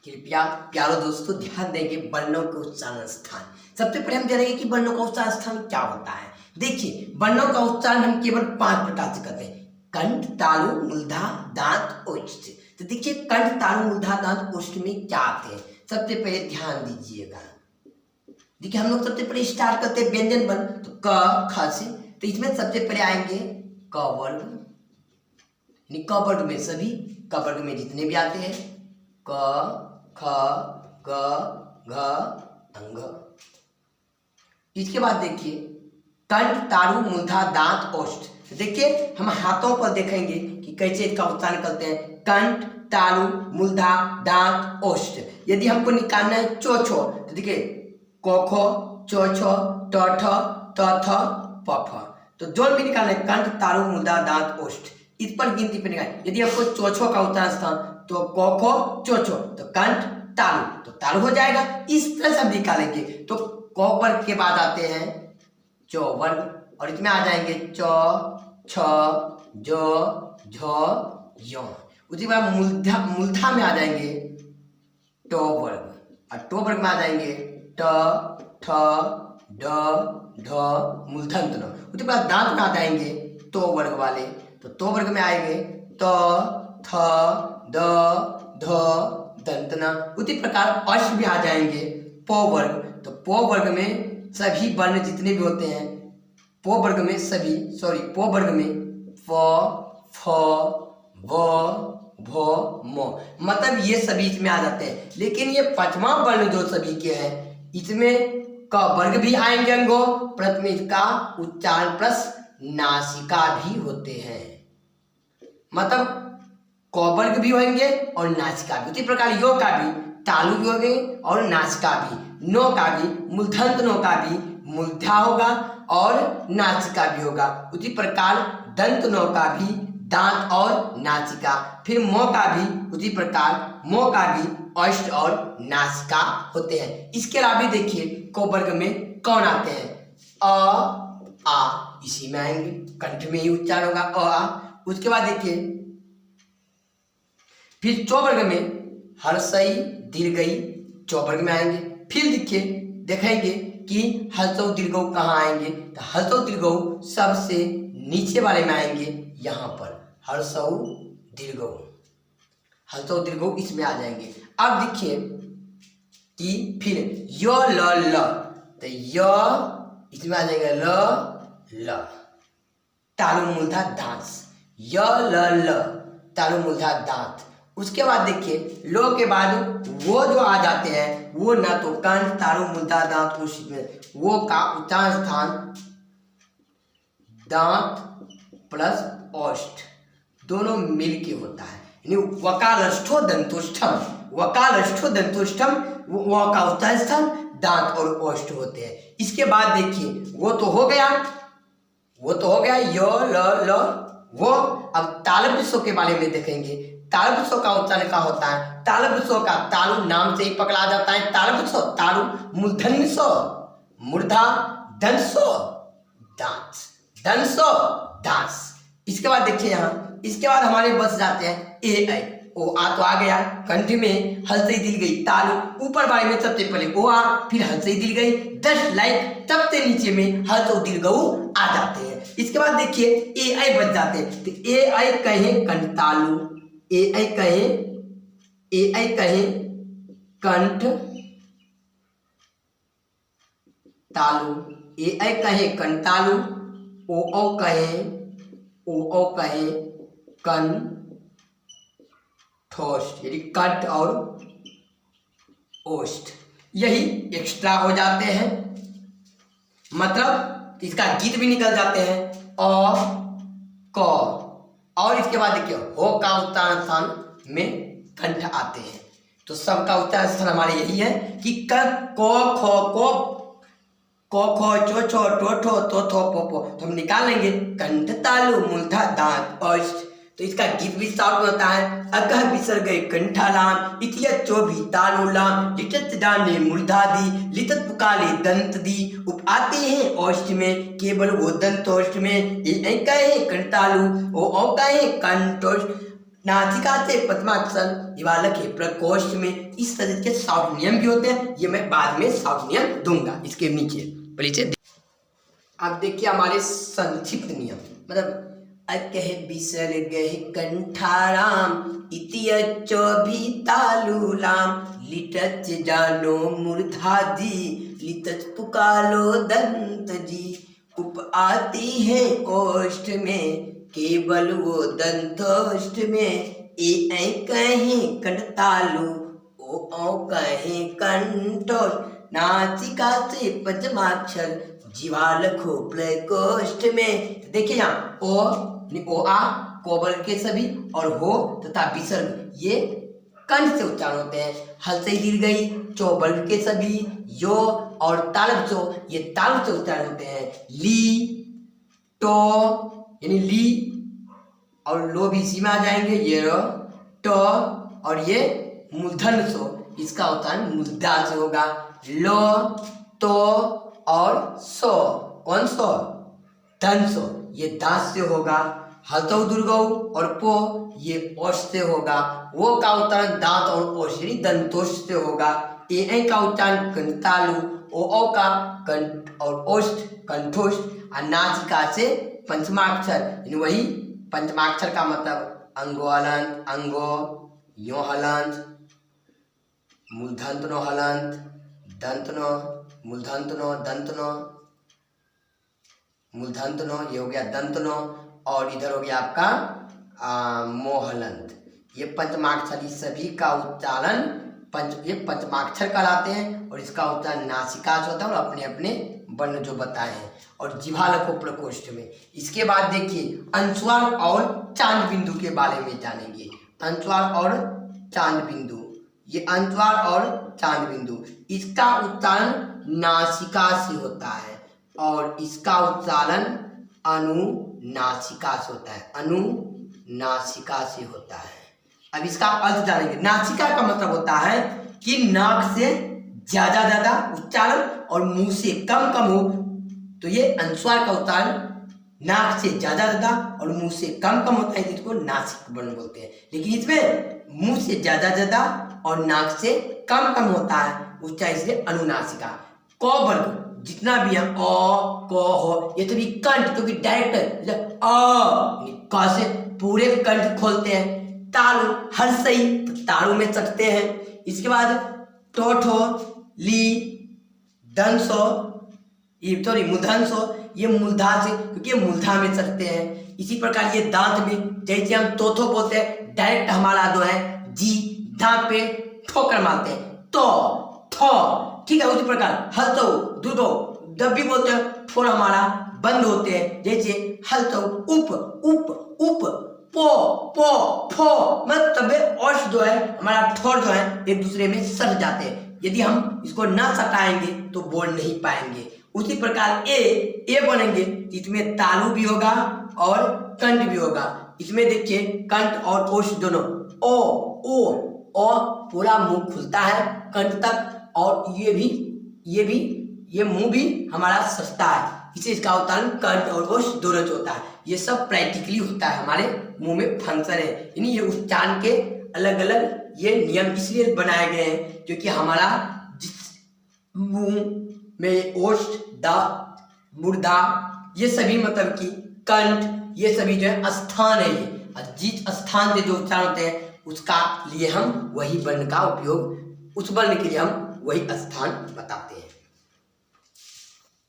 कृपया प्यारो दोस्तों ध्यान देंगे वर्णों के उच्चारण स्थान। सबसे पहले हम जानेंगे कि वर्णों का उच्चारण स्थान क्या होता है। देखिए, वर्णों का उच्चारण हम केवल 5 प्रकार से करते हैं: कंठ, तालु, मूर्धा, दांत, ओष्ठ। तो देखिए, कंठ, तालु, मूर्धा, दांत, ओष्ठ में क्या आते हैं, सबसे पहले ध्यान दीजिएगा। देखिए, हम लोग सबसे पहले स्टार्ट करते हैं व्यंजन वर्ण, तो क ख से। तो इसमें सबसे पहले आएंगे क वर्ग, यानी क वर्ग में सभी, क वर्ग में जितने भी आते हैं, क ख ग घ अंग। इसके बाद देखिए कंठ, तालु, मूर्धा, दांत, ओष्ठ। तो देखिए, हम हाथों पर देखेंगे कि कैसे इसका उच्चारण करते हैं: कंठ, तालु, मूर्धा, दांत, ओष्ठ। यदि हमको निकालना है चो छो, तो देखिए को खो, चो छो, ट ठ, त थ, प फ। तो जो भी निकालना है कंठ, तालु, मूर्धा, दांत, ओष्ठ, इस पर गिनती पे निकालें। यदि आपको चोछो का उच्चारण स्थान, तो को खो चोछो, तो कंठ तालु, तो तालु हो जाएगा। इस तरह से हम निकालेंगे। तो क वर्ग के बाद आते हैं चौ वर्ग, और इसमें आ जाएंगे च छ ज झ य। उसके बाद मूर्धा में आ जाएंगे टो वर्ग, और टो वर्ग में आ जाएंगे ट ठ ड ढ मूर्धन्य न। उसके बाद दांत में आ जाएंगे तो वर्ग वाले, तो तो वर्ग में आएंगे त थ द ध दंतना। उसी प्रकार अश्व भी आ जाएंगे पो वर्ग, तो पो वर्ग में सभी वर्ण जितने भी होते हैं, पो वर्ग में सभी, पो वर्ग में फ फ व भ म, मतलब ये सभी इसमें आ जाते हैं। लेकिन ये पांचवा वर्ण जो सभी के हैं, इसमें क वर्ग भी आएंगे अंगों, प्रथम इसका उच्चारण प्लस नासिका भी होते हैं। मतलब क वर्ग भी होंगे और नासिका भी। उसी प्रकार यो का भी तालु भी होंगे और नासिका भी, नो का भी मूर्धन्य नो का भी मूर्धा होगा और नासिका भी होगा। उसी प्रकार दंत नो का भी दांत और नासिका, फिर मो का भी उसी प्रकार मो का भी ओष्ठ और नासिका होते हैं। इसके अलावा भी देखिए को वर्ग में कौन आते हैं, अ आ, इसी में आएंगे, कंठ में ही उच्चारण होगा अ आ। उसके बाद देखिए फिर चौ वर्ग में हर्षई दीर्घई चौ वर्ग में आएंगे। फिर देखिए देखेंगे कि हर्षौ दीर्घौ कहाँ आएंगे, तो हर्षौ दीर्घौ सबसे नीचे वाले में आएंगे, यहाँ पर हर्षौ दीर्घौ, हर्षौ दीर्घौ इसमें आ जाएंगे। अब देखिए कि फिर य ल ल, तो य इसमें आ जाएगा ल ल, तालु मूर्धा दांत, य ल ल तालु मूर्धा दांत। उसके बाद देखिए लो के बाद वो जो आ जाते हैं, वो ना तो कंठ, तालु, मूर्धा, दांत, ओष्ठ में, वो का उच्चारण स्थान दांत प्लस ओष्ठ दोनों मिलके होता है, यानी वकालष्ठो दंतोष्ठम, वकालष्ठो दंतोष्ठम, वो का उच्चारण स्थान दांत और ओष्ठ होते हैं। इसके बाद देखिए वो तो हो गया, यो ल ल वो। अब तालव्य के बारे में देखेंगे। तालव्य का उच्चारण क्या होता है, तालव्य का तालु नाम से ही पकड़ा जाता है। तालव्य तालु मूर्धन्य सो मूर्धा दंसो दांत, दंसो दांस। इसके बाद देखिए यहाँ, इसके बाद हमारे बस जाते हैं ए ऐ, ओ आ तो आ गया, कंठ में हल्सई दिल गई, तालु ऊपर वाले में सबसे पहले ओ आ, फिर हल्सई दिल गई, 10 लाइक सबसे नीचे में हल्सौ दीर्घौ आ जाते हैं। इसके बाद देखिए ए ऐ बच जाते हैं, तो ए ऐ कहें कंठ तालु, ए ऐ कहें कंठ तालु, ए ऐ कहें कंठ तालु, ओ औ कहें कंठोष्ठ, यानी कंठ और ओष्ठ। यही एक्स्ट्रा हो जाते हैं, मतलब इसका गीत भी निकल जाते हैं अ क। और इसके बाद देखिए हो का उच्चारण स्थान में कंठ आते हैं। तो सबका उच्चारण स्थान हमारे यही है कि क को खो चो छो टो ठो तो थो पो पो, तो हम निकाल लेंगे कंठ, तालु, मूर्धा, दांत, ओष्ठ। तो इसका गीत भी शॉर्ट में होता है, अकह बिसर गए कंठालाम, इतिया चोभी तालुलाम, लिटत दाने मूर्धादि, लिटत पुकाले दंत दी। उप आते हैं ओष्ठ में, केवल वो दंतोष्ठ में, ए कहे कंठालु, ओ कहे कंठोष्ठ, नासिका से पंचमाक्षर जीवालक के प्रकोष्ठ में इस तरह के शॉर्ट नियम भी होते हैं, ये मैं बाद में शॉर्ट नियम दूंगा इसके नीचे। अब देखिए हमारे संक्षिप्त नियम, मतलब अकह बिसर गह कंठाराम इतियच्चो भी तालुलाम लिटच जानो मूर्धाजी लिटच पुकालो दंत जी। उप आती है ओष्ठ में केवल वो दंतोष्ठ में, ए कहें कंठतालु ओ कहें कंठोष्ठ। नासिका से पंचमाक्षर जीवालखो प्रकोष्ठ में। देखिए यहाँ ओ आ कोबल के सभी और हो तथा विसर्ग ये कंठ से उच्चारण होते हैं। हलसई दीर्घई चौबल के सभी यो और तालब चो ये तालब से उच्चारण होते हैं। ली टो यानी ली और लो भी इसी में आ जाएंगे, ये रो टो और ये मूर्धन सो इसका उच्चारण मूर्धा से होगा। लो तो और सो कौन सो धन सो ये दास से होगा। हलतौ दुर्गौ और पो ये ओष से होगा। वो का उच्चारण दांत और ओष यानी दंतोष से होगा। ए का उच्चारण कंतालु ओ का कंठ और ओष्ठ कंठोष्ठ। नासिका से पंचमाक्षर यानी वही पंचमाक्षर का मतलब अंगो हलंत अंगो यो हलंत मूर्धन्तनो हलंत दंतनो मूर्धन्तनो दंतनो मूर्धन्तनो ये हो गया दंतनो और इधर हो गया आपका मोहलंत। ये पंचमाक्षरी सभी का उच्चारण ये पंचमाक्षर कहलाते हैं और इसका उच्चारण नासिका से होता है और अपने अपने वर्ण जो बताए हैं और जिह्वालको प्रकोष्ठ में। इसके बाद देखिए अनुस्वार और चांद बिंदु के बारे में जानेंगे। अनुस्वार और चांद बिंदु, ये अनुस्वार और चांद बिंदु इसका उच्चारण नासिका से होता है और इसका उच्चारण अनुनासिका से होता है, अनुनासिका से होता है। अब इसका अर्थ जानेंगे। नासिका का मतलब होता है कि नाक से ज्यादा ज्यादा उच्चारण और मुंह से कम कम हो, तो ये अनुस्वार का उच्चारण नाक से ज्यादा ज्यादा और मुंह से कम कम होता है, जिसको नासिक वर्ण बोलते हैं। लेकिन इसमें मुंह से ज्यादा ज्यादा और नाक से कम कम होता है उच्चारण, इसलिए अनुनासिका। क वर्ग जितना भी है अ क हो ये सभी कंठ, क्योंकि डायरेक्ट क से पूरे कंठ खोलते हैं। तालु हर सही तालु में चढ़ते हैं। इसके बाद टोठो ली दंसो ये सॉरी मूर्धन्सो ये मूर्धा से, क्योंकि ये मूर्धा में चढ़ते हैं। इसी प्रकार ये दांत में जैसे हम तोथो बोलते हैं डायरेक्ट हमारा जो है जी दांत पे ठोकर मारते हैं तो थो, ठीक है। उसी प्रकार हलतो दुदो जब भी बोलते हैं ठोर हमारा बंद होते हैं, जैसे हलतो उप उप उप पो पो फो, मतलब औष जो है हमारा ठोर जो है एक दूसरे में सट जाते हैं। यदि हम इसको न सटाएंगे तो बोल नहीं पाएंगे। उसी प्रकार ए बनेंगे, इसमें तालु भी होगा और कंठ भी होगा। इसमें देखिए कंठ और ओष दोनों ओ पूरा मुंह खुलता है कंठ तक और ये मुंह भी हमारा सस्ता है, इसे इसका उच्चारण कंठ और ओष दोनों से होता है। ये सब प्रैक्टिकली होता है, हमारे मुंह में फंक्शन है। यानी ये उच्चारण के अलग अलग ये नियम इसलिए बनाए गए हैं क्योंकि हमारा जिस मुंह में ओष्ठ दांत मूर्धा ये सभी मतलब कि कंठ ये सभी जो है स्थान है, ये जिस स्थान से जो उच्चारण होते हैं उसका लिए हम वही वर्ण का उपयोग, उस वर्ण के लिए हम वही स्थान बताते हैं।